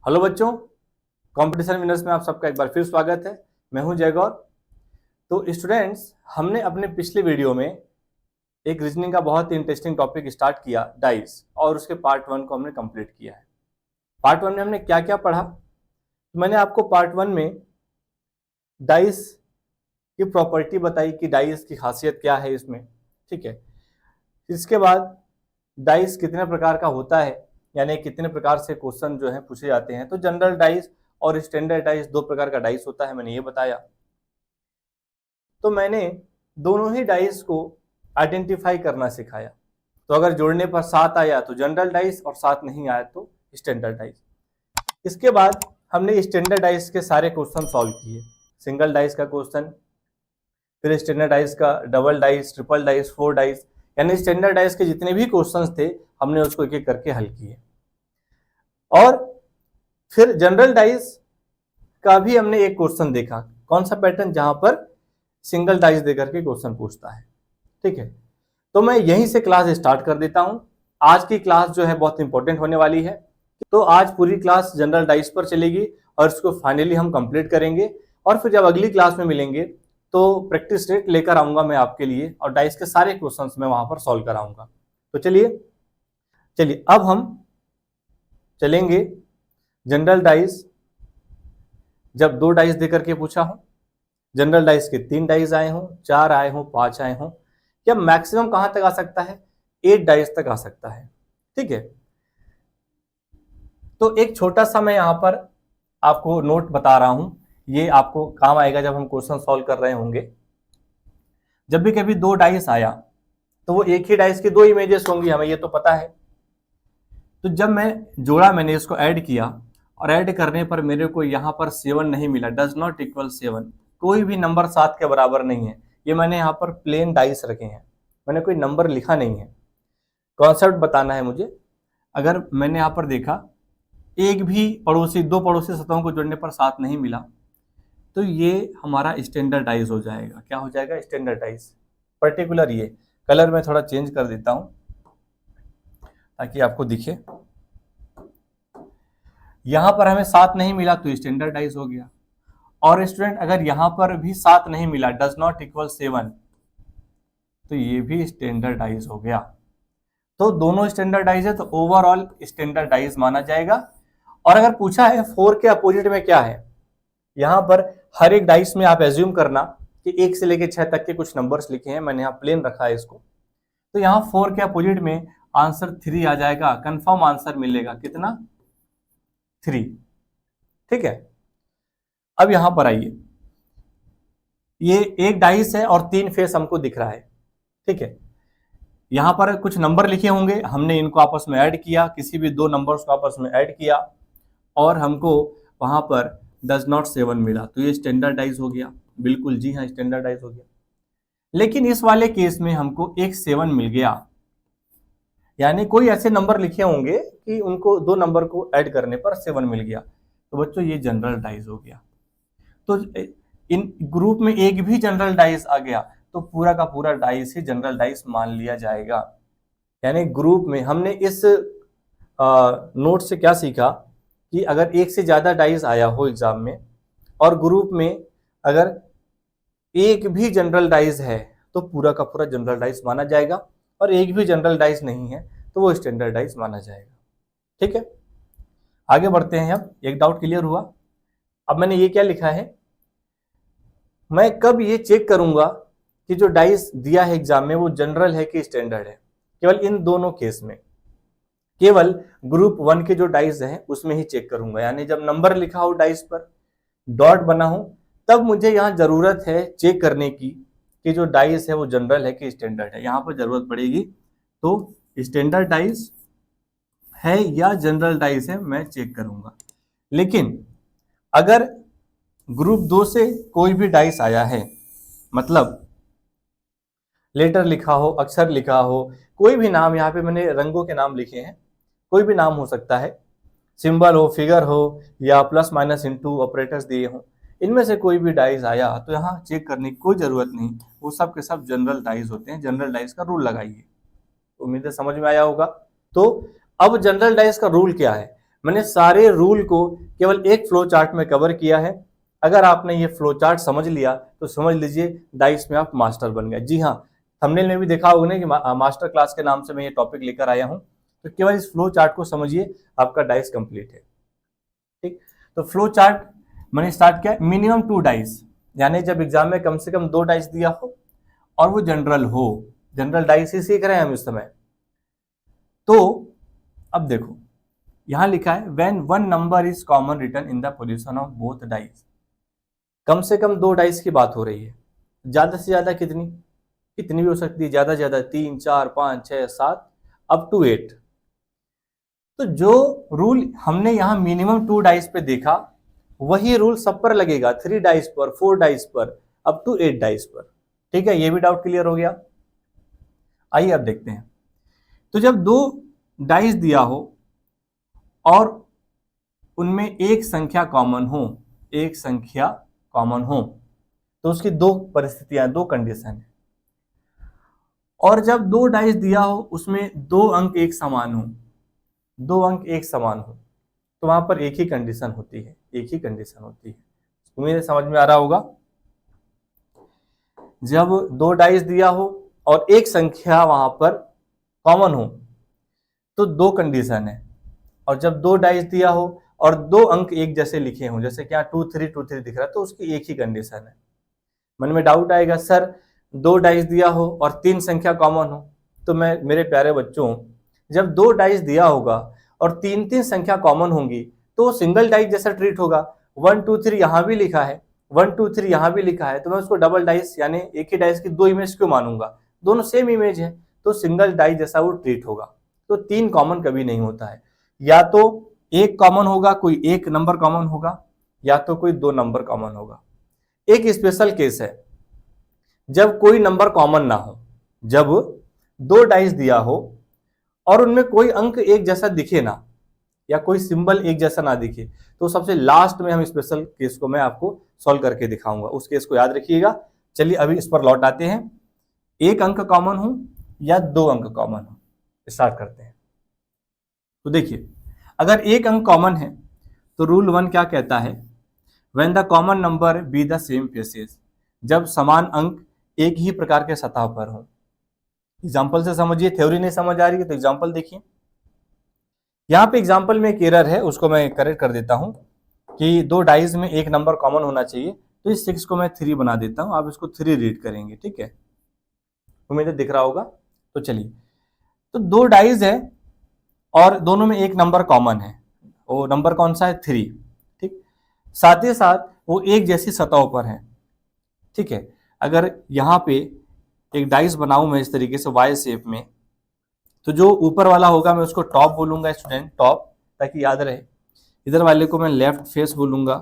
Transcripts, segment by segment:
Hello बच्चों, competition winners में आप सबका एक बार फिर स्वागत है। मैं हूं जयगौर। तो स्टूडेंट्स, हमने अपने पिछले वीडियो में एक रीजनिंग का बहुत ही इंटरेस्टिंग टॉपिक स्टार्ट किया, डाइस, और उसके पार्ट 1 को हमने कंप्लीट किया है। पार्ट 1 में हमने क्या क्या पढ़ा? मैंने आपको पार्ट 1 में डाइस की प्रॉपर्टी बताई कि डाइस की खासियत क्या है इसमें, ठीक है। इसके बाद डाइस कितने प्रकार का होता है, यानी कितने प्रकार से क्वेश्चन जो है पूछे जाते हैं। तो जनरल डाइस और स्टैंडर्ड डाइस, दो प्रकार का डाइस होता है, मैंने ये बताया। तो मैंने दोनों ही डाइस को आइडेंटिफाई करना सिखाया। तो अगर जोड़ने पर 7 आया तो जनरल डाइस और 7 नहीं आया तो स्टैंडर्ड डाइस। इसके बाद हमने स्टैंडर्ड डाइस के सारे क्वेश्चन सॉल्व किए। सिंगल डाइस का क्वेश्चन, फिर स्टैंडर्ड डाइस का, double dice, triple dice, 4 dice, यानी स्टैंडर्ड डाइस के जितने भी क्वेश्चंस थे हमने उसको एक एक करके हल किए। और फिर जनरल डाइस का भी हमने एक क्वेश्चन देखा, कौन सा पैटर्न, जहां पर सिंगल डाइस देकर के क्वेश्चन पूछता है, ठीक है। तो मैं यहीं से क्लास स्टार्ट कर देता हूं। आज की क्लास जो है बहुत इंपॉर्टेंट होने वाली है। तो आज पूरी क्लास जनरल डाइस पर चलेगी और इसको फाइनली हम कंप्लीट करेंगे। और फिर जब अगली क्लास में मिलेंगे तो प्रैक्टिस सेट लेकर आऊंगा मैं आपके लिए, और डाइस के सारे क्वेश्चंस मैं वहां पर सॉल्व कराऊंगा। तो चलिए अब हम चलेंगे जनरल डाइस। जब 2 डाइस देकर के पूछा हो, जनरल डाइस के 3 डाइस आए हों, 4 आए हों, 5 आए हों, या मैक्सिमम कहां तक आ सकता है, 8 डाइस तक आ सकता है, ठीक है। तो एक छोटा सा मैं यहां पर आपको नोट बता रहा हूं, ये आपको काम आएगा जब हम क्वेश्चन सॉल्व कर रहे होंगे। जब भी कभी 2 डाइस आया तो वो एक ही डाइस की 2 इमेजेस होंगी, हमें ये तो पता है। तो जब मैं जोड़ा, मैंने इसको ऐड किया और ऐड करने पर मेरे को यहाँ पर 7 नहीं मिला, डज नॉट इक्वल 7, कोई भी नंबर 7 के बराबर नहीं है। ये मैंने यहाँ पर प्लेन डाइस रखे हैं, मैंने कोई नंबर लिखा नहीं है। कॉन्सेप्ट बताना है मुझे। अगर मैंने यहाँ पर देखा एक भी पड़ोसी, 2 पड़ोसी सतहों को जोड़ने पर 7 नहीं मिला, तो ये हमारा स्टैंडर्डाइज हो जाएगा। क्या हो जाएगा? स्टैंडर्डाइज। पर्टिकुलर ये कलर मैं थोड़ा चेंज कर देता हूं ताकि आपको दिखे। यहां पर हमें 7 नहीं मिला तो स्टैंडर्डाइज हो गया। और स्टूडेंट, अगर यहां पर भी 7 नहीं मिला, डज नॉट इक्वल 7, तो ये भी स्टैंडर्डाइज हो गया। तो दोनों स्टैंडर्डाइज है, तो ओवरऑल स्टैंडर्डाइज माना जाएगा। और अगर पूछा है 4 के अपोजिट में क्या है, यहां पर हर एक डाइस में आप एज्यूम करना कि 1 से लेकर 6 तक के कुछ नंबर्स लिखे हैं, मैंने यहाँ प्लेन रखा है इसको। तो यहाँ 4 के अपोजिट में आंसर 3 आ जाएगा, कंफर्म आंसर मिलेगा। कितना? 3, ठीक है। अब यहां पर आइए, ये एक डाइस है और 3 फेस हमको दिख रहा है, ठीक है। यहां पर कुछ नंबर लिखे होंगे, हमने इनको आपस में ऐड किया, किसी भी 2 नंबर्स को आपस में ऐड किया और हमको वहां पर डज नॉट 7 मिला, तो ये स्टैंडर्डाइज हो गया। बिल्कुल जी हाँ, स्टैंडर्डाइज हो गया। लेकिन इस वाले केस में हमको एक 7 मिल गया, यानी कोई ऐसे नंबर लिखे होंगे कि उनको 2 नंबर को ऐड करने पर 7 मिल गया, तो बच्चों ये जनरल डाइस हो गया। तो इन ग्रुप में एक भी जनरल डाइस आ गया तो पूरा का पूरा डाइस ही जनरल डाइस मान लिया जाएगा। यानी ग्रुप में हमने इस नोट से क्या सीखा कि अगर एक से ज्यादा डाइस आया हो एग्जाम में और ग्रुप में अगर एक भी जनरल डाइस है तो पूरा का पूरा जनरल डाइस माना जाएगा, और एक भी जनरल डाइस नहीं है तो वो स्टैंडर्ड डाइस माना जाएगा, ठीक है। आगे बढ़ते हैं। अब एक डाउट क्लियर हुआ। अब मैंने ये क्या लिखा है, मैं कब ये चेक करूंगा कि जो डाइस दिया है एग्जाम में वो जनरल है कि स्टैंडर्ड है? केवल इन दोनों केस में, केवल ग्रुप 1 के जो डाइस हैं उसमें ही चेक करूंगा। यानी जब नंबर लिखा हो डाइस पर, डॉट बना हो, तब मुझे यहाँ जरूरत है चेक करने की कि जो डाइस है वो जनरल है कि स्टैंडर्ड है। यहाँ पर जरूरत पड़ेगी, तो स्टैंडर्ड डाइस है या जनरल डाइस है मैं चेक करूंगा। लेकिन अगर ग्रुप 2 से कोई भी डाइस आया है, मतलब लेटर लिखा हो, अक्षर लिखा हो, कोई भी नाम, यहाँ पे मैंने रंगों के नाम लिखे हैं, कोई भी नाम हो सकता है, सिंबल हो, फिगर हो, या प्लस माइनस इनटू ऑपरेटर्स दिए हो, इनमें से कोई भी डाइस आया तो यहाँ चेक करने की कोई जरूरत नहीं, वो सब के सब जनरल डाइस होते हैं। जनरल डाइस का रूल लगाइए। उम्मीद है समझ में आया होगा। तो अब जनरल डाइस का रूल क्या है? मैंने सारे रूल को केवल एक फ्लो चार्ट में कवर किया है। अगर आपने ये फ्लो चार्ट समझ लिया तो समझ लीजिए डाइस में आप मास्टर बन गए। जी हाँ, थंबनेल में भी देखा होगा ना कि मास्टर क्लास के नाम से मैं ये टॉपिक लेकर आया हूँ। तो केवल इस फ्लो चार्ट को समझिए, आपका डाइस कंप्लीट है। ठीक, तो फ्लो चार्ट मैंने स्टार्ट किया। मिनिमम 2 डाइस, यानी जब एग्जाम में कम से कम 2 डाइस दिया हो और वो जनरल हो। जनरल डाइस ही सीख रहे हैं हम इस समय। तो अब देखो यहां लिखा है when one number is common return in the position of both dice. कम से कम 2 डाइस की बात हो रही है। ज्यादा से ज्यादा कितनी, कितनी भी हो सकती है, ज्यादा से ज्यादा 3, 4, 5, 6, 7 अप टू 8। तो जो रूल हमने यहां मिनिमम 2 डाइस पे देखा वही रूल सब पर लगेगा, 3 डाइस पर, 4 डाइस पर, अप टू 8 डाइस पर। ठीक है, ये भी डाउट क्लियर हो गया। आइए अब देखते हैं। तो जब 2 डाइस दिया हो और उनमें एक संख्या कॉमन हो, एक संख्या कॉमन हो, तो उसकी 2 परिस्थितियां, 2 कंडीशन है। और जब 2 डाइस दिया हो उसमें 2 अंक एक समान हो, 2 अंक एक समान हो, तो वहां पर एक ही कंडीशन होती है, एक ही कंडीशन होती है। उम्मीद है समझ में आ रहा होगा। जब 2 डाइस दिया हो और एक संख्या वहां पर कॉमन हो तो 2 कंडीशन है। और जब 2 डाइस दिया हो और 2 अंक एक जैसे लिखे हों, जैसे क्या 2 3 2 3 दिख रहा है, तो उसकी एक ही कंडीशन है। मन में डाउट आएगा सर 2 डाइस दिया हो और 3 संख्या कॉमन हो, तो मैं मेरे प्यारे बच्चों, जब 2 डाइस दिया होगा और 3 संख्या कॉमन होंगी तो सिंगल डाइस जैसा ट्रीट होगा। 1 2 3 यहां भी लिखा है, 1 2 3 यहां भी लिखा है, तो मैं उसको डबल डाइस यानी एक ही डाइस की 2 इमेज क्यों मानूंगा? दोनों सेम इमेज है, तो सिंगल डाइस जैसा वो ट्रीट होगा। तो 3 कॉमन कभी नहीं होता है। या तो एक कॉमन होगा, कोई एक नंबर कॉमन होगा, या तो कोई 2 नंबर कॉमन होगा। एक स्पेशल केस है जब कोई नंबर कॉमन ना हो, जब 2 डाइस दिया हो और उनमें कोई अंक एक जैसा दिखे ना, या कोई सिंबल एक जैसा ना दिखे, तो सबसे लास्ट में हम स्पेशल केस को मैं आपको सॉल्व करके दिखाऊंगा। उस केस को याद रखिएगा। चलिए अभी इस पर लौट आते हैं। एक अंक कॉमन हो या 2 अंक कॉमन हो, स्टार्ट करते हैं। तो देखिए अगर एक अंक कॉमन है तो रूल 1 क्या कहता है, when the common number be the same faces, जब समान अंक एक ही प्रकार के सतह पर हो। एग्जाम्पल से समझिए, थ्योरी नहीं समझ आ रही है तो एग्जाम्पल देखिए। यहाँ पे एग्जाम्पल में एक एरर है, उसको मैं करेक्ट कर देता हूँ कि 2 डाइस में एक नंबर कॉमन होना चाहिए, तो इस 6 को मैं 3 बना देता हूँ, आप इसको 3 रीड करेंगे। ठीक है, उम्मीद है दिख रहा होगा। तो चलिए, तो 2 डाइस है और दोनों में एक नंबर कॉमन है, वो नंबर कौन सा है? 3। ठीक, साथ ही साथ वो एक जैसी सतहों पर है। ठीक है, अगर यहाँ पे एक डाइस बनाऊं मैं इस तरीके से वाई शेप में, तो जो ऊपर वाला होगा मैं उसको टॉप बोलूंगा स्टूडेंट, टॉप, ताकि याद रहे। इधर वाले को मैं लेफ्ट फेस बोलूंगा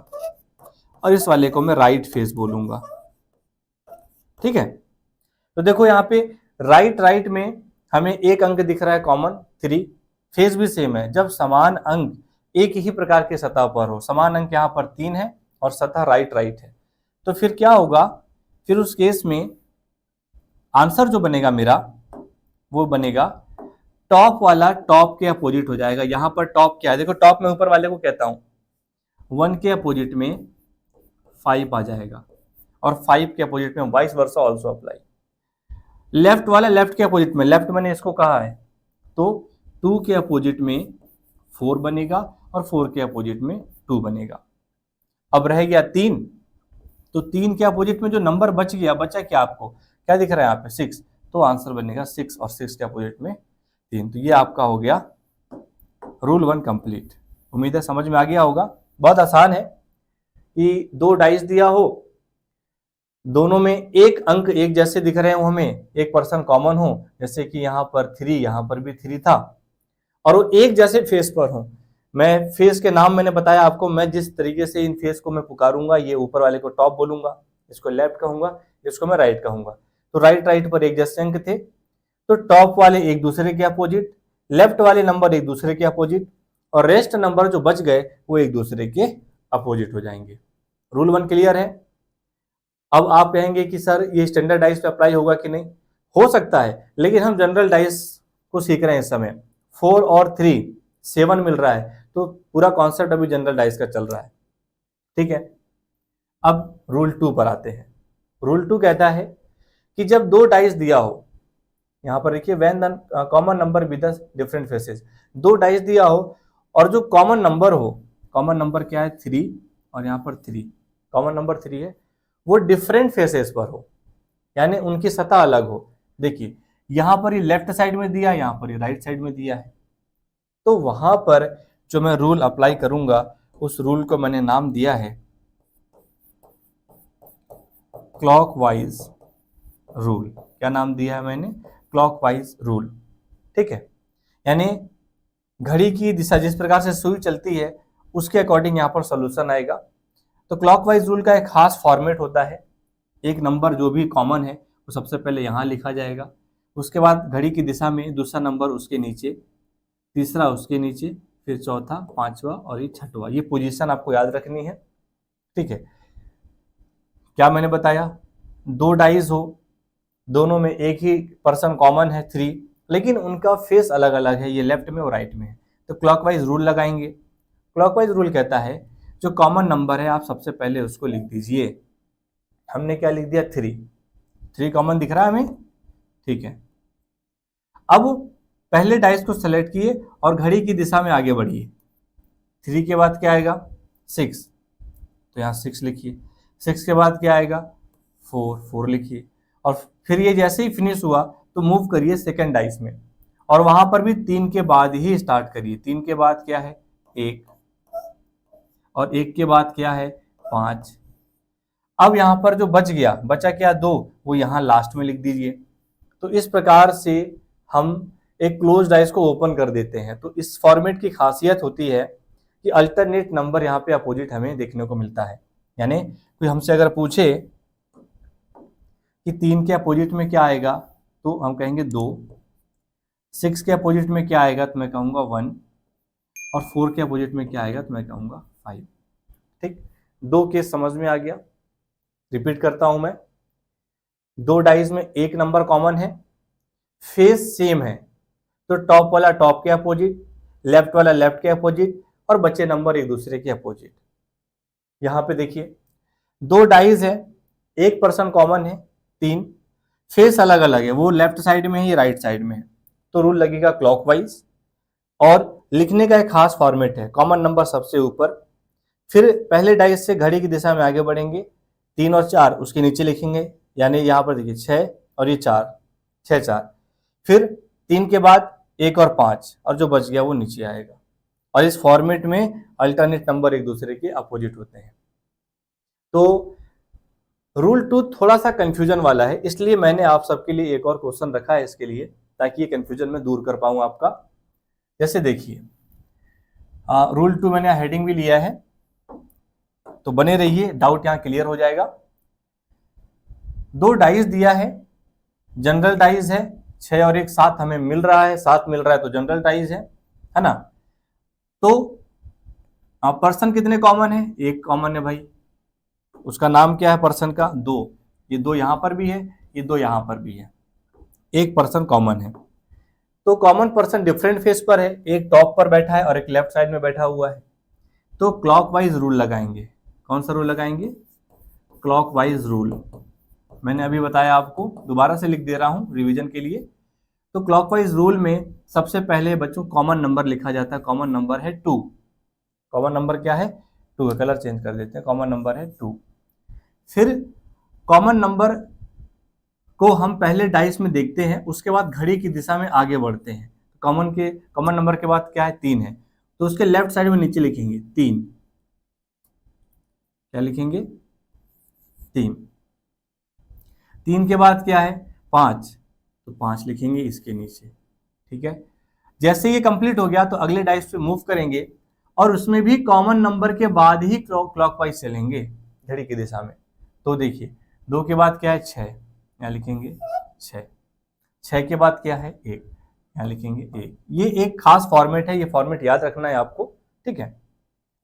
और इस वाले को मैं राइट फेस बोलूंगा। ठीक है, तो देखो यहाँ पे राइट में हमें एक अंक दिख रहा है कॉमन 3, फेस भी सेम है। जब समान अंक एक ही प्रकार के सतह पर हो, समान अंक यहाँ पर 3 है और सतह राइट है, तो फिर क्या होगा? फिर उस केस में आंसर जो बनेगा मेरा वो बनेगा टॉप वाला टॉप के अपोजिट हो जाएगा। यहां पर टॉप क्या है? देखो टॉप में ऊपर वाले को कहता हूं 1 के अपोजिट में 5 आ जाएगा और 5 के अपोजिट में vice versa also apply. Left वाला लेफ्ट के अपोजिट में, लेफ्ट मैंने इसको कहा है, तो 2 के अपोजिट में 4 बनेगा और 4 के अपोजिट में 2 बनेगा। अब रह गया 3, तो 3 के अपोजिट में जो नंबर बच गया, बचा क्या आपको? क्या दिख रहा है यहाँ पे? 6, तो आंसर बनेगा 6 और 6 के अपोजिट में 3। तो ये आपका हो गया रूल 1 कंप्लीट। उम्मीद है समझ में आ गया होगा। बहुत आसान है कि 2 डाइस दिया हो, दोनों में एक अंक एक जैसे दिख रहे हो, हमें एक पर्सन कॉमन हो, जैसे कि यहाँ पर 3, यहाँ पर भी 3 था, और वो एक जैसे फेस पर हो। मैं फेस के नाम मैंने बताया आपको, मैं जिस तरीके से इन फेस को मैं पुकारूंगा, ये ऊपर वाले को टॉप बोलूंगा, इसको लेफ्ट कहूंगा, इसको मैं राइट कहूंगा। तो राइट पर एक जैसे अंक थे, तो टॉप वाले एक दूसरे के अपोजिट, लेफ्ट वाले नंबर एक दूसरे के अपोजिट, और रेस्ट नंबर जो बच गए वो एक दूसरे के अपोजिट हो जाएंगे। रूल 1 क्लियर है। अब आप कहेंगे कि सर ये स्टैंडर्ड डाइस पे अप्लाई होगा कि नहीं? हो सकता है, लेकिन हम जनरल डाइस को सीख रहे हैं इस समय। 4 और 3 7 मिल रहा है, तो पूरा कॉन्सेप्ट अभी जनरल डाइस का चल रहा है, ठीक है। अब रूल 2 पर आते हैं। रूल 2 कहता है कि जब दो डाइस दिया हो, यहाँ पर देखिए when the common number with the different phases, दो डाइस दिया हो और जो कॉमन नंबर हो, कॉमन नंबर क्या है 3 और यहाँ पर 3, कॉमन नंबर 3 है, वो डिफरेंट फेसेस पर हो, यानी उनकी सतह अलग हो। देखिए यहाँ पर ये लेफ्ट साइड में दिया, यहाँ पर ये राइट साइड में दिया है, तो वहां पर जो मैं रूल अप्लाई करूंगा उस रूल को मैंने नाम दिया है क्लॉकवाइज रूल। क्या नाम दिया है मैंने? क्लॉकवाइज रूल, ठीक है। यानी घड़ी की दिशा जिस प्रकार से सुई चलती है उसके अकॉर्डिंग यहाँ पर सॉल्यूशन आएगा। तो क्लॉकवाइज रूल का एक खास फॉर्मेट होता है, एक नंबर जो भी कॉमन है वो सबसे पहले यहाँ लिखा जाएगा, उसके बाद घड़ी की दिशा में दूसरा नंबर उसके नीचे, तीसरा उसके नीचे, फिर चौथा, पांचवा और ये छठवा। ये पोजीशन आपको याद रखनी है, ठीक है। क्या मैंने बताया? दो डाइज हो, दोनों में एक ही पर्सन कॉमन है 3, लेकिन उनका फेस अलग अलग है, ये लेफ्ट में और राइट में है, तो क्लॉकवाइज रूल लगाएंगे। क्लॉकवाइज रूल कहता है जो कॉमन नंबर है आप सबसे पहले उसको लिख दीजिए। हमने क्या लिख दिया? 3 कॉमन दिख रहा है हमें, ठीक है। अब पहले डाइस को सेलेक्ट किए और घड़ी की दिशा में आगे बढ़िए। 3 के बाद क्या आएगा? 6, तो यहाँ 6 लिखिए। 6 के बाद क्या आएगा? 4 लिखिए। और फिर ये जैसे ही फिनिश हुआ तो मूव करिए सेकंड डाइस में, और वहां पर भी 3 के बाद ही स्टार्ट करिए। 3 के बाद क्या है? 1, और 1 के बाद क्या है? 5। अब यहाँ पर जो बच गया, बचा क्या? 2, वो यहाँ लास्ट में लिख दीजिए। तो इस प्रकार से हम एक क्लोज डाइस को ओपन कर देते हैं। तो इस फॉर्मेट की खासियत होती है कि अल्टरनेट नंबर यहाँ पे अपोजिट हमें देखने को मिलता है। यानी कोई हमसे अगर पूछे कि 3 के अपोजिट में क्या आएगा, तो हम कहेंगे 2। 6 के अपोजिट में क्या आएगा, तो मैं कहूँगा 1। और 4 के अपोजिट में क्या आएगा, तो मैं कहूँगा 5। ठीक, 2 केस समझ में आ गया। रिपीट करता हूं मैं, दो डाइज में एक नंबर कॉमन है, फेस सेम है, तो टॉप वाला टॉप के अपोजिट, लेफ्ट वाला लेफ्ट के अपोजिट, और बचे नंबर एक दूसरे के अपोजिट। यहां पे देखिए दो डाइज है, एक पर्सन कॉमन है 3, फेस अलग अलग है, वो लेफ्ट साइड में है ये राइट साइड में है, तो रूल लगेगा क्लॉकवाइज। और लिखने का एक खास फॉर्मेट है, कॉमन नंबर सबसे ऊपर, फिर पहले डाइज से घड़ी की दिशा में आगे बढ़ेंगे, 3 और 4 उसके नीचे लिखेंगे, यानी यहाँ पर देखिए 6 और ये 4, 6 4, फिर 3 के बाद 1 और 5, और जो बच गया वो नीचे आएगा। और इस फॉर्मेट में अल्टरनेट नंबर एक दूसरे के अपोजिट होते हैं। तो रूल 2 थोड़ा सा कंफ्यूजन वाला है, इसलिए मैंने आप सबके लिए एक और क्वेश्चन रखा है इसके लिए, ताकि ये कंफ्यूजन में दूर कर पाऊं आपका। जैसे देखिए रूल 2 मैंने हेडिंग भी लिया है, तो बने रहिए, डाउट यहां क्लियर हो जाएगा। दो डाइस दिया है, जनरल डाइस है, 6 और 1 7 हमें मिल रहा है, 7 मिल रहा है तो जनरल डाइस है ना। तो पर्सन कितने कॉमन है? एक कॉमन है भाई, उसका नाम क्या है पर्सन का? 2। ये 2 यहां पर भी है, ये 2 यहां पर भी है, एक पर्सन कॉमन है। तो कॉमन पर्सन डिफरेंट फेस पर है, एक टॉप पर बैठा है और एक लेफ्ट साइड में बैठा हुआ है, तो क्लॉकवाइज रूल लगाएंगे। कौन सा रूल लगाएंगे? Clockwise rule. मैंने अभी बताया आपको, दोबारा से लिख दे रहा हूं रिवीजन के लिए। तो क्लॉकवाइज रूल में सबसे पहले बच्चों कॉमन नंबर लिखा जाता है, कॉमन नंबर है 2। कॉमन नंबर क्या है? 2 है, कलर चेंज कर देते हैं, कॉमन नंबर है 2। फिर कॉमन नंबर को हम पहले डाइस में देखते हैं, उसके बाद घड़ी की दिशा में आगे बढ़ते हैं। कॉमन नंबर के बाद क्या है? 3 है, तो उसके लेफ्ट साइड में नीचे लिखेंगे 3। क्या लिखेंगे? 3। 3 के बाद क्या है? 5, तो 5 लिखेंगे इसके नीचे, ठीक है। जैसे ये कंप्लीट हो गया तो अगले डाइस पे मूव करेंगे और उसमें भी कॉमन नंबर के बाद ही क्लॉकवाइज चलेंगे घड़ी की दिशा में। तो देखिए 2 के बाद क्या है? 6, यहाँ लिखेंगे 6। 6 के बाद क्या है? 1, यहाँ लिखेंगे 1। ये एक खास फॉर्मेट है, ये फॉर्मेट याद रखना है आपको, ठीक है।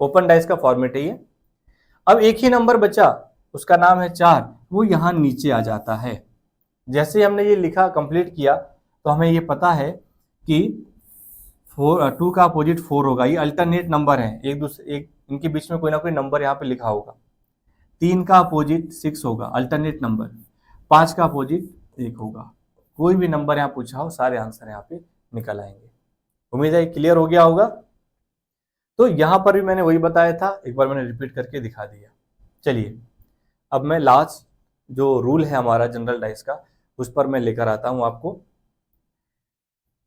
ओपन डाइस का फॉर्मेट है ये। अब एक ही नंबर बचा, उसका नाम है 4, वो यहाँ नीचे आ जाता है। जैसे हमने ये लिखा कंप्लीट किया तो हमें ये पता है कि 2 का अपोजिट 4 होगा। ये अल्टरनेट नंबर है, एक इनके बीच में कोई ना कोई नंबर यहाँ पे लिखा होगा। 3 का अपोजिट 6 होगा, अल्टरनेट नंबर। 5 का अपोजिट 1 होगा। कोई भी नंबर यहाँ पूछा हो, सारे आंसर यहाँ पे निकल आएंगे। उम्मीद है क्लियर हो गया होगा। तो यहाँ पर भी मैंने वही बताया था, एक बार मैंने रिपीट करके दिखा दिया। चलिए अब मैं लास्ट जो रूल है हमारा जनरल डाइस का, उस पर मैं लेकर आता हूँ आपको।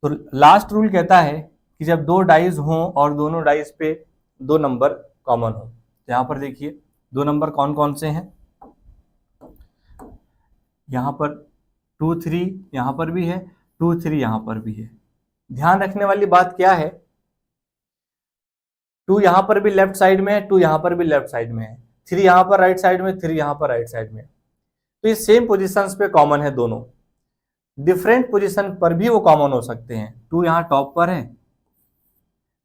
तो लास्ट रूल कहता है कि जब 2 डाइस हों और दोनों डाइस पे 2 नंबर कॉमन हो। तो यहाँ पर देखिए 2 नंबर कौन कौन से हैं। यहाँ पर 2 3 यहाँ पर भी है, 2 3 यहाँ पर भी है। ध्यान रखने वाली बात क्या है, 2 यहाँ पर भी लेफ्ट साइड में है, 2 यहाँ पर भी लेफ्ट साइड में है, 3 यहाँ पर राइट साइड में, 3 यहाँ पर राइट साइड में। तो ये सेम पोजीशंस पे कॉमन है दोनों। डिफरेंट पोजीशन पर भी वो कॉमन हो सकते हैं। 2 यहाँ टॉप पर है,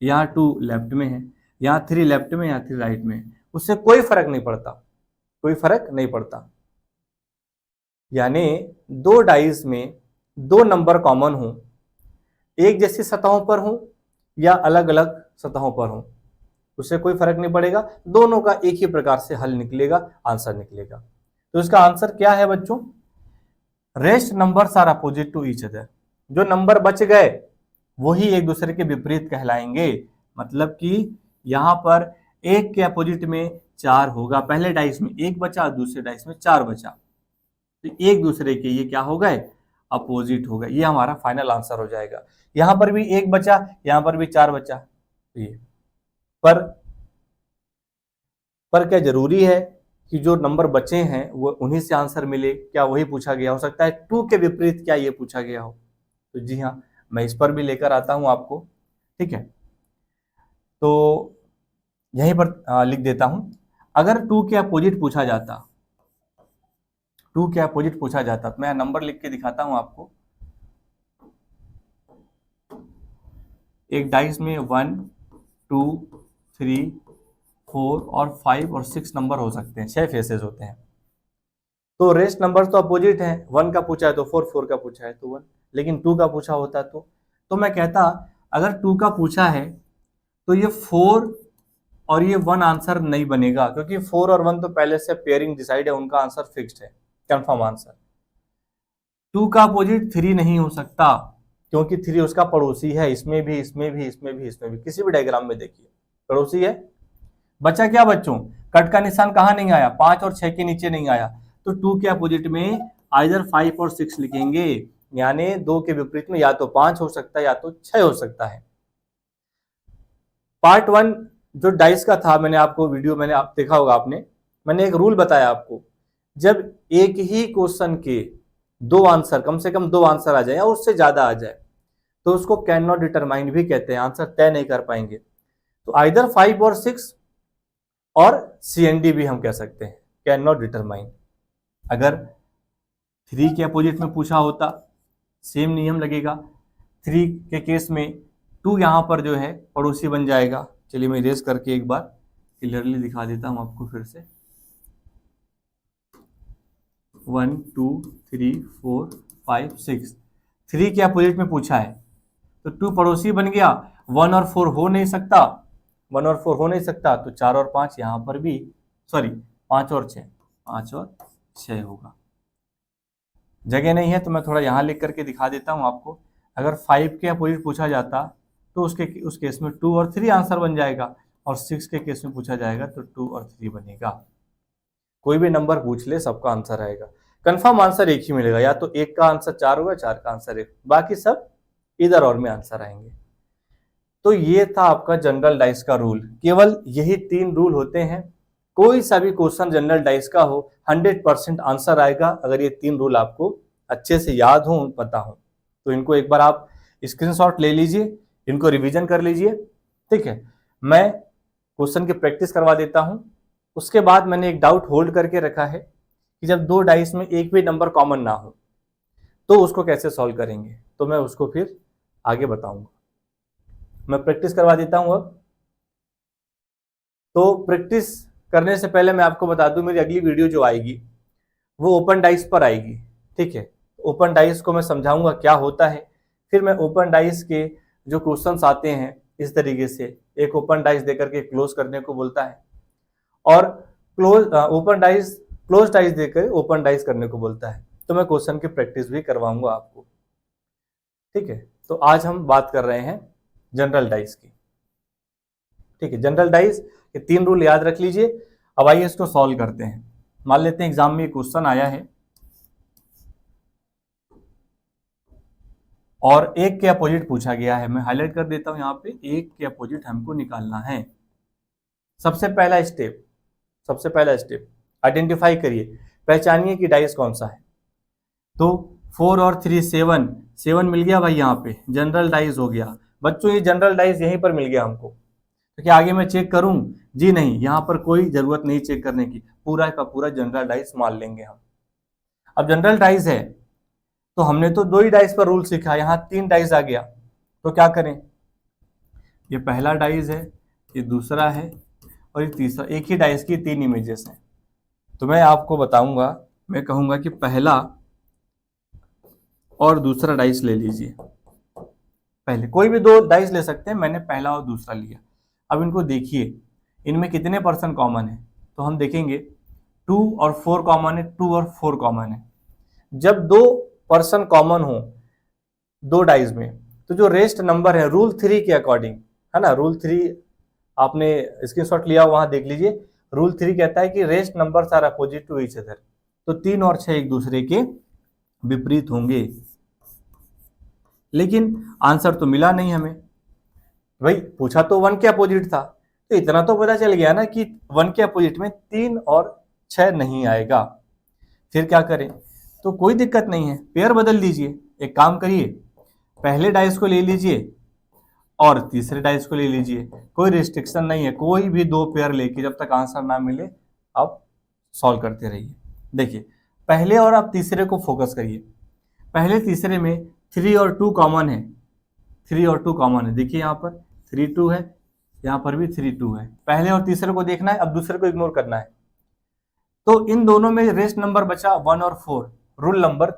यहाँ 2 लेफ्ट में है, यहाँ 3 लेफ्ट में, यहाँ 3 राइट में। उससे कोई फर्क नहीं पड़ता, कोई फर्क नहीं पड़ता। यानी 2 डाइस में 2 नंबर कॉमन हो, एक जैसी सतहों पर हो या अलग अलग सतहों पर हो, उससे कोई फर्क नहीं पड़ेगा। दोनों का एक ही प्रकार से हल निकलेगा, आंसर निकलेगा। तो इसका आंसर क्या है बच्चों, rest numbers are opposite to each other. जो नंबर बच गए वही एक दूसरे के विपरीत कहलाएंगे। मतलब कि यहां पर 1 के अपोजिट में 4 होगा। पहले डाइस में 1 बचा, दूसरे डाइस में 4 बचा, तो एक दूसरे के ये क्या हो गए, अपोजिट हो गए। ये हमारा फाइनल आंसर हो जाएगा। यहां पर भी 1 बचा, यहां पर भी 4 बचा। तो ये पर क्या जरूरी है कि जो नंबर बचे हैं वो उन्हीं से आंसर मिले? क्या वही पूछा गया? हो सकता है 2 के विपरीत क्या ये पूछा गया हो। तो जी हाँ, मैं इस पर भी लेकर आता हूं आपको। ठीक है, तो यहीं पर लिख देता हूं। अगर 2 के अपोजिट पूछा जाता, 2 के अपोजिट पूछा जाता, तो मैं नंबर लिख के दिखाता हूं आपको। एक डाइस में 1 2 3 4 और 5 और 6 नंबर हो सकते हैं, 6 फेसेस होते हैं। तो रेस्ट नंबर तो अपोजिट है। 1 का पूछा है तो 4, 4 का पूछा है तो 1, लेकिन 2 का पूछा होता तो मैं कहता अगर 2 का पूछा है तो ये 4 और ये 1 आंसर नहीं बनेगा, क्योंकि 4 और 1 तो पहले से पेयरिंग डिसाइड है, उनका आंसर फिक्स्ड है, कंफर्म आंसर। 2 का अपोजिट 3 नहीं हो सकता, क्योंकि 3 उसका पड़ोसी है। इसमें भी, इसमें भी, इसमें भी, इसमें भी, किसी भी डायग्राम में देखिए पड़ोसी है। बचा क्या बच्चों, कट का निशान कहाँ नहीं आया, 5 और 6 के नीचे नहीं आया। तो 2 के अपोजिट में आइदर 5 और 6 लिखेंगे, यानी 2 के विपरीत में या तो 5 हो सकता है या तो 6 हो सकता है। पार्ट 1 जो डाइस का था, मैंने आपको वीडियो मैंने आप देखा होगा आपने, मैंने एक रूल बताया आपको। जब एक ही क्वेश्चन के 2 आंसर, कम से कम 2 आंसर आ जाए या उससे ज्यादा आ जाए, तो उसको कैन नॉट डिटरमाइन भी कहते हैं, आंसर तय नहीं कर पाएंगे। तो आइदर 5 और 6 और CND भी हम कह सकते हैं, कैन नॉट डिटरमाइन। अगर 3 के अपोजिट में पूछा होता, सेम नियम लगेगा। 3 के केस में 2 यहाँ पर जो है पड़ोसी बन जाएगा। चलिए मैं इरेज करके एक बार क्लियरली दिखा देता हूँ आपको फिर से। 1 2 3 4 5 6, 3 के अपोजिट में पूछा है तो 2 पड़ोसी बन गया। 1 और 4 हो नहीं सकता, 1 और 4 हो नहीं सकता, तो 4 और 5 यहाँ पर भी, सॉरी 5 और 6, 5 और 6 होगा। जगह नहीं है तो मैं थोड़ा यहाँ लिख करके दिखा देता हूँ आपको। अगर 5 के अपोजिट पूछा जाता तो उस केस में 2 और 3 आंसर बन जाएगा, और 6 के केस में पूछा जाएगा तो 2 और 3 बनेगा। कोई भी नंबर पूछ ले, सबका आंसर आएगा। कंफर्म आंसर एक ही मिलेगा, या तो 1 का आंसर 4 होगा, 4 का आंसर 1, बाकी सब इधर और में आंसर आएंगे। तो ये था आपका जनरल डाइस का रूल। केवल यही 3 रूल होते हैं। कोई सा भी क्वेश्चन जनरल डाइस का हो, 100% आंसर आएगा अगर ये 3 रूल आपको अच्छे से याद हो, पता हो। तो इनको एक बार आप स्क्रीनशॉट ले लीजिए, इनको रिवीजन कर लीजिए। ठीक है, मैं क्वेश्चन की प्रैक्टिस करवा देता हूं। उसके बाद मैंने एक डाउट होल्ड करके रखा है कि जब 2 डाइस में एक भी नंबर कॉमन ना हो तो उसको कैसे सॉल्व करेंगे, तो मैं उसको फिर आगे बताऊंगा। मैं प्रैक्टिस करवा देता हूं अब। तो प्रैक्टिस करने से पहले मैं आपको बता दूं, मेरी अगली वीडियो जो आएगी वो ओपन डाइस पर आएगी। ठीक है, ओपन डाइस को मैं समझाऊंगा क्या होता है, फिर मैं ओपन डाइस के जो क्वेश्चंस आते हैं इस तरीके से, एक ओपन डाइस देकर के क्लोज करने को बोलता है, और क्लोज डाइस देकर ओपन डाइस करने को बोलता है। तो मैं क्वेश्चन की प्रैक्टिस भी करवाऊंगा आपको, ठीक है। तो आज हम बात कर रहे हैं जनरल डाइस की, ठीक है। जनरल डाइस के 3 रूल याद रख लीजिए। अब आइए इसको सॉल्व करते हैं। मान लेते हैं एग्जाम में एक क्वेश्चन आया है और एक के अपोजिट पूछा गया है। मैं हाईलाइट कर देता हूं यहाँ पे, एक के अपोजिट हमको निकालना है। सबसे पहला स्टेप आइडेंटिफाई करिए, पहचानिए कि डाइस कौन सा है। तो 4 और 3 7 मिल गया भाई, यहाँ पे जनरल डाइस हो गया। बच्चों ये जनरल डाइस यहीं पर मिल गया हमको, तो क्या आगे मैं चेक करूं? जी नहीं, यहाँ पर कोई जरूरत नहीं चेक करने की, पूरा का पूरा जनरल डाइस मान लेंगे हम। अब जनरल डाइस है तो हमने तो 2 ही डाइस पर रूल सीखा, यहाँ 3 डाइस आ गया, तो क्या करें? ये पहला डाइस है, ये दूसरा है और ये तीसरा। एक ही डाइस की 3 इमेजेस हैं। तो मैं आपको बताऊंगा, मैं कहूंगा कि पहला और दूसरा डाइस ले लीजिए। पहले कोई भी 2 डाइस ले सकते हैं, मैंने पहला और दूसरा लिया। अब इनको देखिए, इनमें कितने परसेंट कॉमन है? तो हम देखेंगे 2 और 4 कॉमन है, 2 और 4 कॉमन है। जब 2 परसेंट कॉमन हो 2 डाइस में, तो जो रेस्ट नंबर है रूल 3 के अकॉर्डिंग, है ना, रूल 3 आपने स्क्रीनशॉट लिया वहां देख लीजिए। रूल 3 कहता है कि rest numbers are opposite to each other, तो 3 और 6 एक दूसरे के विपरीत होंगे। लेकिन आंसर तो मिला नहीं हमें भाई, पूछा तो 1 के अपोजिट था, तो इतना तो पता चल गया ना कि 1 के अपोजिट में 3 और 6 नहीं आएगा। फिर क्या करें? तो कोई दिक्कत नहीं है, पेयर बदल दीजिए। एक काम करिए, पहले डाइस को ले लीजिए और तीसरे डाइस को ले लीजिए, कोई रिस्ट्रिक्शन नहीं है, कोई भी 2 पेयर लेके जब तक आंसर ना मिले आप सॉल्व करते रहिए। देखिए, पहले और आप तीसरे को फोकस करिए। पहले तीसरे में 3 और 2 कॉमन है, 3 और 2 कॉमन है। देखिए यहाँ पर 3 2 है, यहाँ पर भी 3 2 है। पहले और तीसरे को देखना है, अब दूसरे को इग्नोर करना है। तो इन दोनों में रेस्ट नंबर बचा 1 और 4, रूल नंबर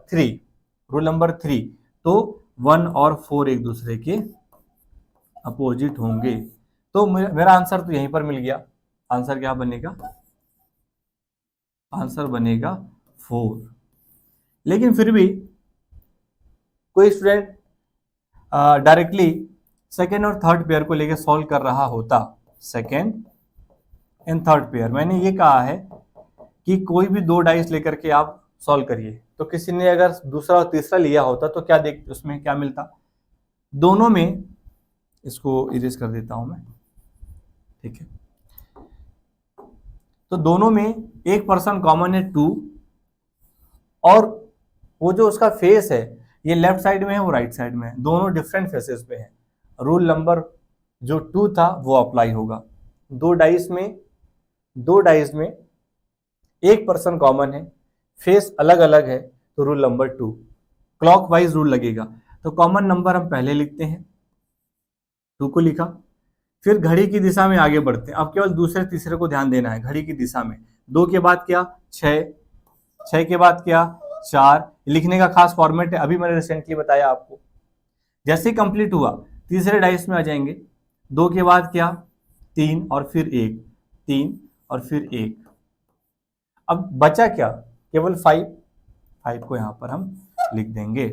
3। तो 1 और 4 एक दूसरे के अपोजिट होंगे। तो मेरा आंसर तो यहीं पर मिल गया। आंसर क्या बनेगा? आंसर बनेगा 4। लेकिन फिर भी कोई स्टूडेंट डायरेक्टली सेकेंड और थर्ड पेयर को लेकर सॉल्व कर रहा होता, सेकेंड एंड थर्ड पेयर, मैंने ये कहा है कि कोई भी 2 डाइस लेकर के आप सॉल्व करिए। तो किसी ने अगर दूसरा और तीसरा लिया होता तो क्या उसमें क्या मिलता? दोनों में, इसको इरेज कर देता हूं मैं, ठीक है। तो दोनों में 1% कॉमन है 2, और वो जो उसका फेस है ये लेफ्ट साइड में है, वो राइट साइड में है, दोनों डिफरेंट फेसेस पे हैं। रूल नंबर जो 2 था वो अप्लाई होगा। 2 डाइस में 1% कॉमन है, फेस अलग अलग है, तो रूल नंबर 2 क्लॉकवाइज रूल लगेगा। तो कॉमन नंबर हम पहले लिखते हैं, 2 को लिखा, फिर घड़ी की दिशा में आगे बढ़ते हैं। अब केवल दूसरे तीसरे को ध्यान देना है, घड़ी की दिशा में। 2 के बाद क्या? 6 के बाद क्या? 4। लिखने का खास फॉर्मेट है, अभी मैंने रिसेंटली बताया आपको। जैसे ही कंप्लीट हुआ तीसरे डाइस में आ जाएंगे। 2 के बाद क्या? 3 और फिर 1, 3 और फिर 1। अब बचा क्या? केवल 5 को यहां पर हम लिख देंगे।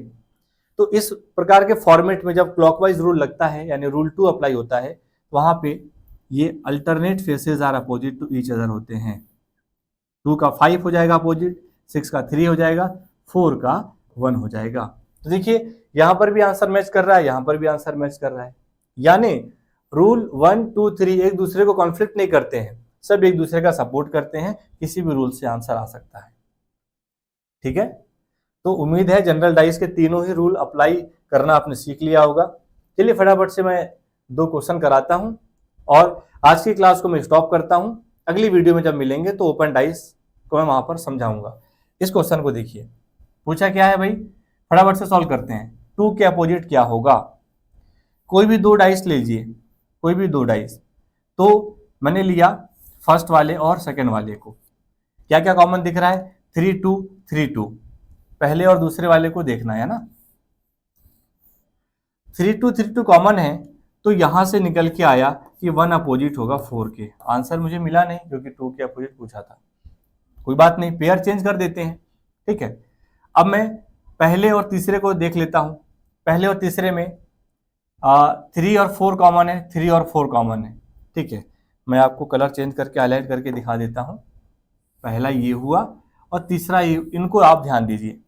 तो इस प्रकार के फॉर्मेट में जब क्लॉकवाइज रूल लगता है, यानी रूल 2 अप्लाई होता है, वहां पे ये alternate faces are opposite to each other होते हैं। 2 का 5 हो जाएगा अपोजिट, 6 का 3 हो जाएगा, 4 का 1 हो जाएगा। तो देखिए यहां पर भी आंसर मैच कर रहा है, यहां पर भी आंसर मैच कर रहा है। यानी रूल 1 2 3 एक दूसरे को कॉन्फ्लिक्ट नहीं करते हैं, सब एक दूसरे का सपोर्ट करते हैं, किसी भी रूल से आंसर आ सकता है। ठीक है, तो उम्मीद है जनरल डाइस के तीनों ही रूल अप्लाई करना आपने सीख लिया होगा। चलिए फटाफट से मैं 2 क्वेश्चन कराता हूं और आज की क्लास को मैं स्टॉप करता हूं। अगली वीडियो में जब मिलेंगे तो ओपन डाइस को मैं वहां पर समझाऊंगा। इस क्वेश्चन को देखिए, पूछा क्या है भाई, फटाफट से सॉल्व करते हैं। 2 के अपोजिट क्या होगा? कोई भी 2 डाइस लीजिए, कोई भी 2 डाइस। तो मैंने लिया फर्स्ट वाले और सेकेंड वाले को, क्या क्या कॉमन दिख रहा है? 3 2 3 2। पहले और दूसरे वाले को देखना है ना। 3 कॉमन है, तो यहां से निकल के आया कि 1 अपोजिट होगा 4 के। आंसर मुझे मिला नहीं क्योंकि 2 के अपोजिट पूछा था। कोई बात नहीं, पेयर चेंज कर देते हैं, ठीक है। अब मैं पहले और तीसरे को देख लेता हूं। पहले और तीसरे में 3 और 4 कॉमन है, 3 और 4 कॉमन है, ठीक है। मैं आपको कलर चेंज करके हाईलाइट करके दिखा देता हूं। पहला ये हुआ और तीसरा ये, इनको आप ध्यान दीजिए।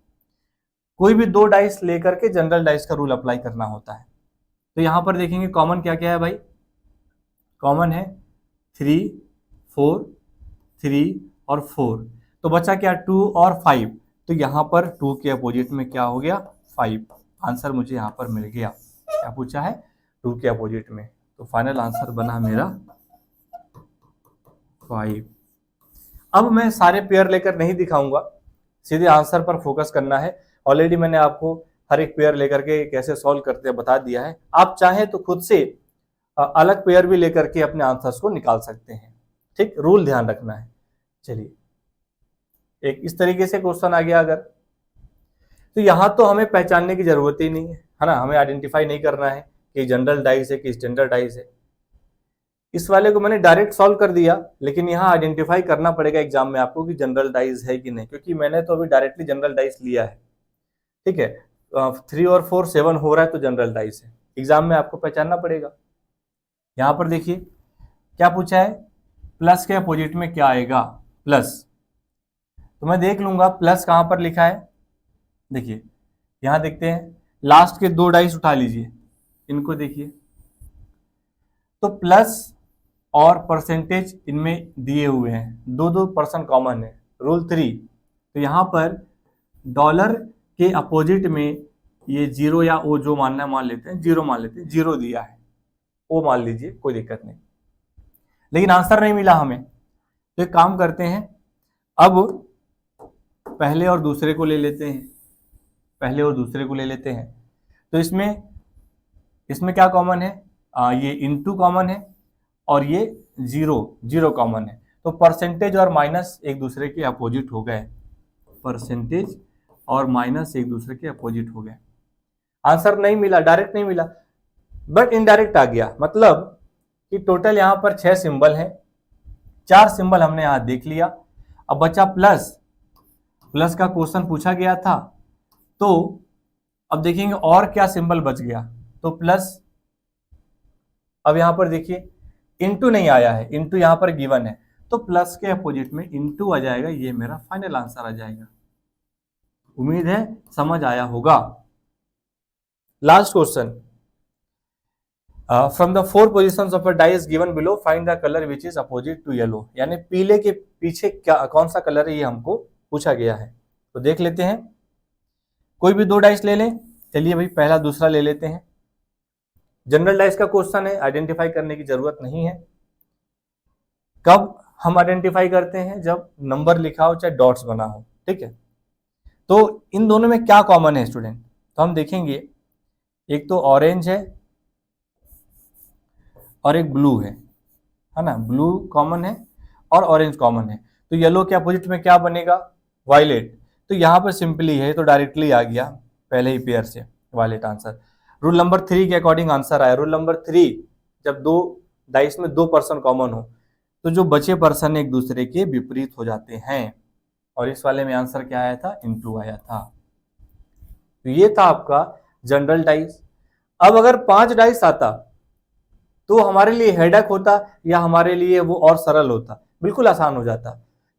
कोई भी 2 डाइस लेकर के जनरल डाइस का रूल अप्लाई करना होता है। तो यहां पर देखेंगे कॉमन क्या क्या है भाई। कॉमन है 3, 4, 3 और 4। तो बचा क्या 2 और 5। तो यहां पर 2 के अपोजिट में क्या हो गया 5। आंसर मुझे यहां पर मिल गया। क्या पूछा है 2 के अपोजिट में। तो फाइनल आंसर बना मेरा 5। अब मैं सारे पेयर लेकर नहीं दिखाऊंगा, सीधे आंसर पर फोकस करना है। ऑलरेडी मैंने आपको हर एक पेयर लेकर के कैसे सॉल्व करते हैं बता दिया है। आप चाहें तो खुद से अलग पेयर भी लेकर के अपने आंसर्स को निकाल सकते हैं, ठीक। रूल ध्यान रखना है। चलिए, एक इस तरीके से क्वेश्चन आ गया अगर, तो यहां तो हमें पहचानने की जरूरत ही नहीं है ना। हमें आइडेंटिफाई नहीं करना है कि जनरल डाइस है कि स्टैंडर्ड डाइस है। इस वाले को मैंने डायरेक्ट सॉल्व कर दिया, लेकिन यहाँ आइडेंटिफाई करना पड़ेगा एग्जाम में आपको कि जनरल डाइस है कि नहीं, क्योंकि मैंने तो अभी डायरेक्टली जनरल डाइस लिया है, ठीक है। 3 और 4 7 हो रहा है तो जनरल डाइस है। एग्जाम में आपको पहचानना पड़ेगा। यहां पर देखिए क्या पूछा है, प्लस के अपोजिट में क्या आएगा प्लस। तो मैं देख लूंगा प्लस कहां पर लिखा है। देखिए यहां देखते हैं, लास्ट के 2 डाइस उठा लीजिए, इनको देखिए। तो प्लस और परसेंटेज इनमें दिए हुए हैं, 2% कॉमन है। रूल 3, तो यहां पर डॉलर के अपोजिट में ये 0 या ओ जो मानना मान लेते हैं, 0 मान लेते हैं, 0 दिया है, ओ मान लीजिए, कोई दिक्कत नहीं। लेकिन आंसर नहीं मिला हमें, तो एक काम करते हैं, अब पहले और दूसरे को ले लेते हैं। पहले और दूसरे को ले लेते हैं। तो इसमें क्या कॉमन है, ये इनटू कॉमन है और ये 0 कॉमन है। तो परसेंटेज और माइनस एक दूसरे के अपोजिट हो गए। परसेंटेज और माइनस एक दूसरे के अपोजिट हो गए। आंसर नहीं मिला, डायरेक्ट नहीं मिला, बट इनडायरेक्ट आ गया। मतलब कि टोटल यहां पर 6 सिंबल हैं, 4 सिंबल हमने यहां देख लिया। अब बचा प्लस। प्लस का क्वेश्चन पूछा गया था, तो अब देखेंगे और क्या सिंबल बच गया। तो प्लस, अब यहां पर देखिए इनटू नहीं आया है, इनटू यहां पर गिवन है, तो प्लस के अपोजिट में इनटू आ जाएगा। ये मेरा फाइनल आंसर आ जाएगा। उम्मीद है समझ आया होगा। Last question, from the 4 positions of a dice given below find the colour which is opposite to yellow. यानी पीले के पीछे क्या कौन सा कलर है, ये हमको पूछा गया है। तो देख लेते हैं, कोई भी 2 डाइस ले लें। चलिए भाई पहला दूसरा ले लेते हैं। जनरल डाइस का क्वेश्चन है, आइडेंटिफाई करने की जरूरत नहीं है। कब हम आइडेंटिफाई करते हैं, जब नंबर लिखा हो चाहे डॉट्स बना हो, ठीक है। तो इन दोनों में क्या कॉमन है स्टूडेंट, तो हम देखेंगे, एक तो ऑरेंज है और एक ब्लू है ना। ब्लू कॉमन है और ऑरेंज कॉमन है। तो येलो के अपोजिट में क्या बनेगा, वायलेट। तो यहाँ पर सिंपली है, तो डायरेक्टली आ गया पहले ही पेयर से वायलेट आंसर। रूल नंबर 3 के अकॉर्डिंग आंसर आया। रूल नंबर 3, जब 2 डाइस में 2 पर्सन कॉमन हो तो जो बचे पर्सन एक दूसरे के विपरीत हो जाते हैं। और इस वाले में आंसर क्या आया था, इनटू आया था। तो ये था आपका जनरल डाइस। अब अगर 5 डाइस आता तो हमारे लिए हेडेक होता या हमारे लिए वो और सरल होता, बिल्कुल आसान हो जाता,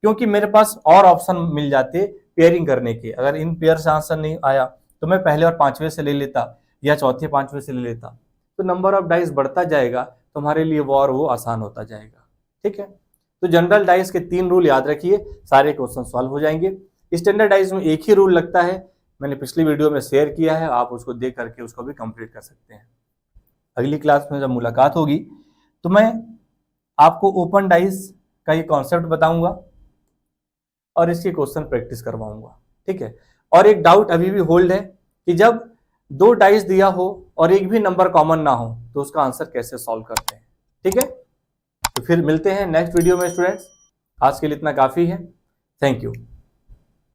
क्योंकि मेरे पास और ऑप्शन मिल जाते पेयरिंग करने के। अगर इन पेयर से आंसर नहीं आया तो मैं पहले और 5वें से ले लेता या चौथे 5वें से ले लेता। तो नंबर ऑफ डाइस बढ़ता जाएगा, तो हमारे लिए वो और वो आसान होता जाएगा, ठीक है। तो जनरल डाइस के 3 रूल याद रखिए, सारे क्वेश्चन सॉल्व हो जाएंगे। स्टैंडर्ड डाइस में एक ही रूल लगता है, मैंने पिछली वीडियो में शेयर किया है, आप उसको देख करके उसको भी कंप्लीट कर सकते हैं। अगली क्लास में जब मुलाकात होगी तो मैं आपको ओपन डाइस का ये कॉन्सेप्ट बताऊंगा और इसकी क्वेश्चन प्रैक्टिस करवाऊंगा, ठीक है। और एक डाउट अभी भी होल्ड है कि जब 2 डाइस दिया हो और एक भी नंबर कॉमन ना हो तो उसका आंसर कैसे सॉल्व करते हैं, ठीक है। तो फिर मिलते हैं नेक्स्ट वीडियो में स्टूडेंट्स। आज के लिए इतना काफी है। Thank you.